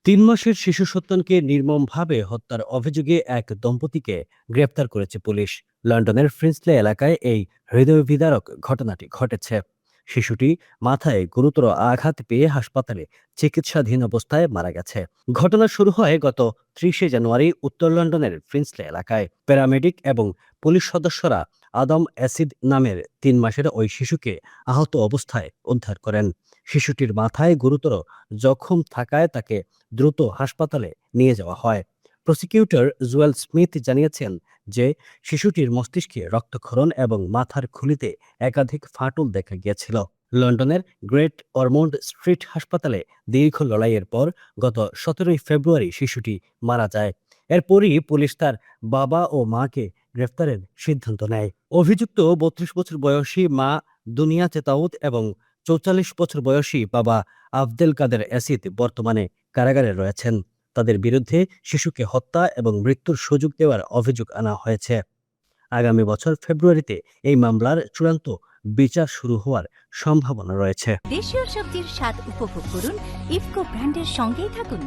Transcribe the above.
৩ মাসের শিশু সন্তানকে নির্মমভাবে হত্যার অভিযোগে এক দম্পতিকে গ্রেপ্তার করেছে পুলিশ। লন্ডনের ফ্রিন্সলে এলাকায় এই হৃদয়বিদারক ঘটনাটি ঘটেছে। শিশুটি মাথায় গুরুতর আঘাত পেয়ে হাসপাতালে চিকিৎসাধীন অবস্থায় মারা গেছে। ঘটনা শুরু হয় গত ৩০ জানুয়ারি উত্তর লন্ডনের ফ্রিন্সলে এলাকায়। প্যারামেডিক এবং পুলিশ সদস্যরা আদম অ্যাসিড নামের ৩ মাসের ওই শিশুকে আহত অবস্থায় উদ্ধার করেন। শিশুটির মাথায় গুরুতর জখম থাকায় তাকে দ্রুত হাসপাতালে নিয়ে যাওয়া হয়। প্রসিকিউটর জুয়েল স্মিথ জানিয়েছেন যে শিশুটির মস্তিষ্কে রক্তক্ষরণ এবং মাথার খুলিতে একাধিক ফাটল দেখা গিয়েছিল। লন্ডনের গ্রেট অরমন্ড স্ট্রিট হাসপাতালে দীর্ঘ লড়াইয়ের পর গত ১৭ ফেব্রুয়ারি শিশুটি মারা যায়। এরপরই পুলিশ তার বাবা ও মাকে গ্রেফতারের সিদ্ধান্ত নেয়। অভিযুক্ত ৩২ বছর বয়সী মা দুনিয়া চেতাউত এবং ৪৪ বছর বয়সী বাবা আবদেল কাদের অ্যাসিদ বর্তমানে কারাগারে রয়েছেন। তাদের বিরুদ্ধে শিশুকে হত্যা এবং মৃত্যুর সুযোগ দেওয়ার অভিযোগ আনা হয়েছে। আগামী বছর ফেব্রুয়ারিতে এই মামলার চূড়ান্ত বিচার শুরু হওয়ার সম্ভাবনা রয়েছে। দেশীয় সবজির স্বাদ উপভোগ করুন ইফকো ব্র্যান্ডের সঙ্গেই থাকুন।